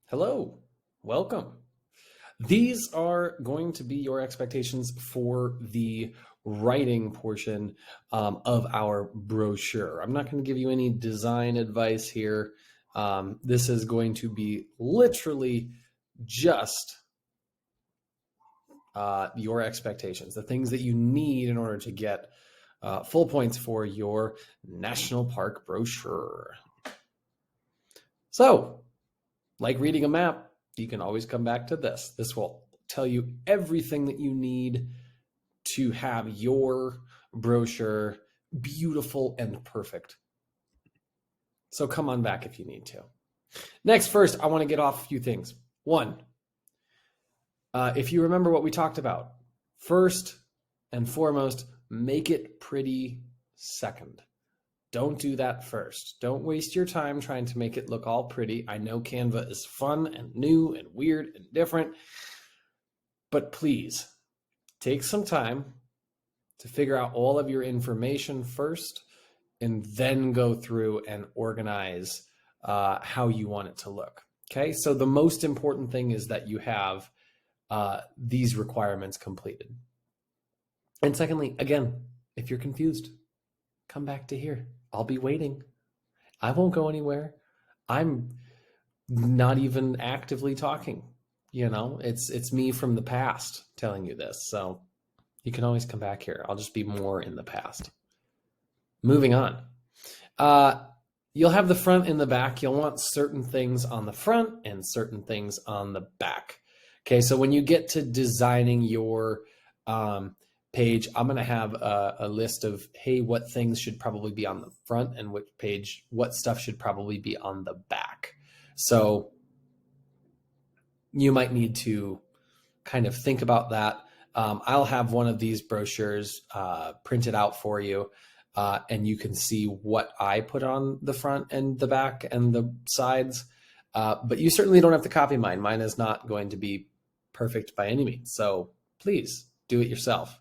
Hello, welcome. These are going to be your expectations for the writing portion of our brochure. I'm not going to give you any design advice here. This is going to be literally just your expectations, the things that you need in order to get full points for your national park brochure. So, like reading a map, you can always come back to this. This will tell you everything that you need to have your brochure beautiful and perfect. So come on back if you need to. Next, first, I want to get off a few things. One, if you remember what we talked about, first and foremost, make it pretty second. Don't do that first. Don't waste your time trying to make it look all pretty. I know Canva is fun and new and weird and different, but please take some time to figure out all of your information first and then go through and organize how you want it to look. Okay, so the most important thing is that you have these requirements completed. And secondly, again, if you're confused, come back to here. I'll be waiting. I won't go anywhere. I'm not even actively talking. You know, it's me from the past telling you this. So you can always come back here. I'll just be more in the past. Moving on. You'll have the front and the back. You'll want certain things on the front and certain things on the back. Okay, so when you get to designing your page, I'm going to have a list of, hey, what things should probably be on the front and what stuff should probably be on the back. So you might need to kind of think about that. I'll have one of these brochures printed out for you, and you can see what I put on the front and the back and the sides. But you certainly don't have to copy mine. Mine is not going to be perfect by any means. So please do it yourself.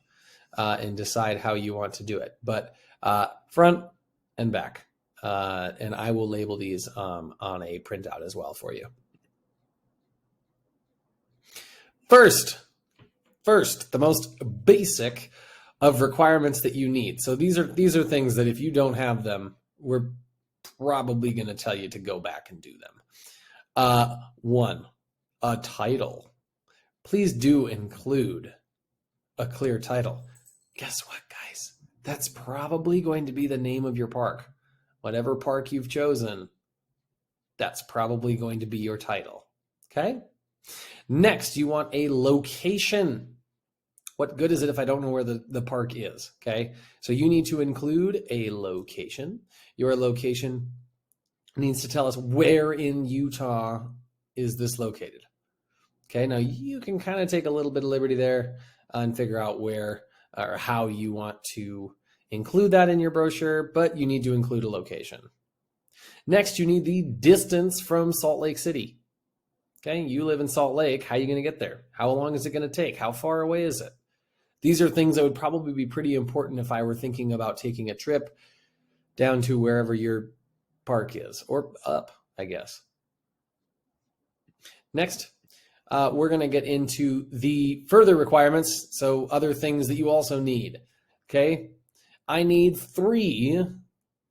And decide how you want to do it. But front and back. And I will label these on a printout as well for you. First, the most basic of requirements that you need. So these are things that if you don't have them, we're probably going to tell you to go back and do them. One, a title. Please do include a clear title. Guess what, guys? That's probably going to be the name of your park. Whatever park you've chosen, that's probably going to be your title. Okay? Next, you want a location. What good is it if I don't know where the park is? Okay? So you need to include a location. Your location needs to tell us where in Utah is this located. Okay? Now you can kind of take a little bit of liberty there and figure out where or how you want to include that in your brochure, but you need to include a location. Next, you need the distance from Salt Lake City. Okay, you live in Salt Lake. How are you going to get there? How long is it going to take? How far away is it? These are things that would probably be pretty important if I were thinking about taking a trip down to wherever your park is, or up, I guess. Next, we're going to get into the further requirements, so other things that you also need. Okay, I need 3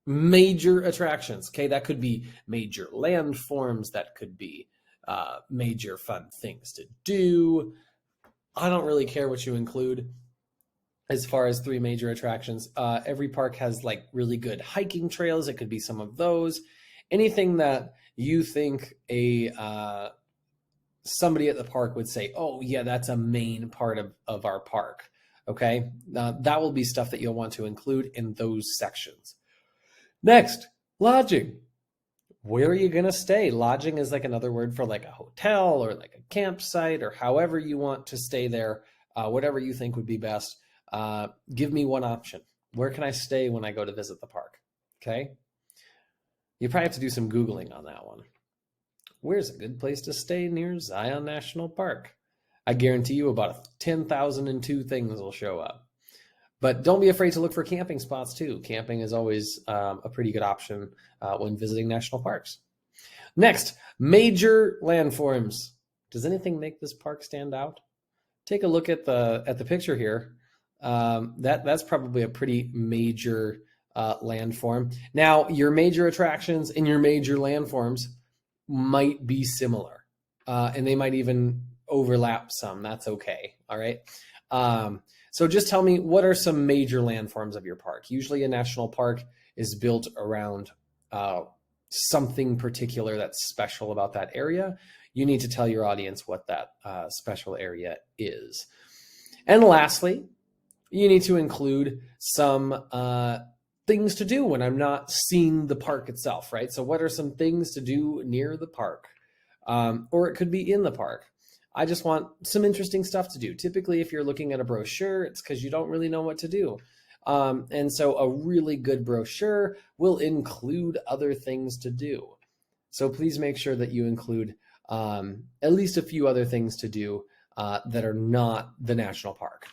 major attractions. Okay, that could be major landforms, that could be major fun things to do. I don't really care what you include as far as 3 major attractions. Every park has like really good hiking trails. It could be some of those. Anything that you think somebody at the park would say, oh yeah, that's a main part of our park. Okay, that will be stuff that you'll want to include in those sections. Next, lodging. Where are you going to stay? Lodging is like another word for like a hotel or like a campsite or however you want to stay there, whatever you think would be best. Give me one option. Where can I stay when I go to visit the park? Okay, you probably have to do some Googling on that one. Where's a good place to stay near Zion National Park? I guarantee you about 10,002 things will show up. But don't be afraid to look for camping spots too. Camping is always a pretty good option when visiting national parks. Next, major landforms. Does anything make this park stand out? Take a look at the picture here. That's probably a pretty major landform. Now, your major attractions and your major landforms might be similar, and they might even overlap some. That's okay. All right. So just tell me, what are some major landforms of your park? Usually a national park is built around something particular that's special about that area. You need to tell your audience what that special area is. And lastly, you need to include some things to do when I'm not seeing the park itself, right? So what are some things to do near the park? Or it could be in the park. I just want some interesting stuff to do. Typically, if you're looking at a brochure, it's because you don't really know what to do. And so a really good brochure will include other things to do. So please make sure that you include at least a few other things to do that are not the national park.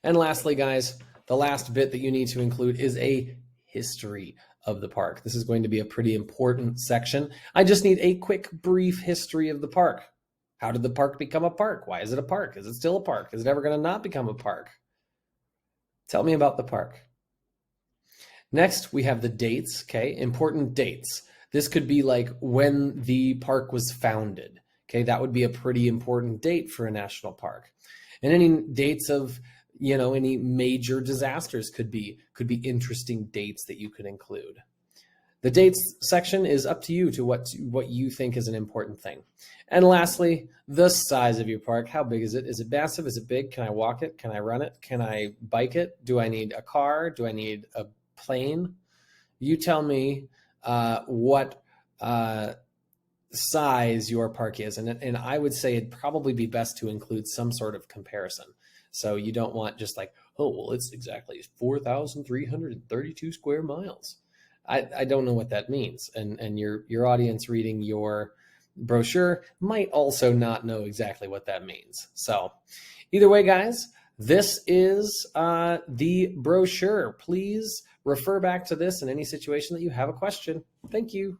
And lastly, guys, the last bit that you need to include is a history of the park. This is going to be a pretty important section. I just need a quick, brief history of the park. How did the park become a park? Why is it a park? Is it still a park? Is it ever going to not become a park? Tell me about the park. Next, we have the dates, okay? Important dates. This could be like when the park was founded, okay? That would be a pretty important date for a national park. And any dates of, any major disasters could be interesting dates that you could include. The dates section is up to you to what you think is an important thing. And lastly, the size of your park. How big is it? Is it massive? Is it big? Can I walk it? Can I run it? Can I bike it? Do I need a car? Do I need a plane? You tell me what size your park is. And I would say it'd probably be best to include some sort of comparison. So you don't want just like, oh, well, it's exactly 4,332 square miles. I don't know what that means. And your audience reading your brochure might also not know exactly what that means. So either way, guys, this is the brochure. Please refer back to this in any situation that you have a question. Thank you.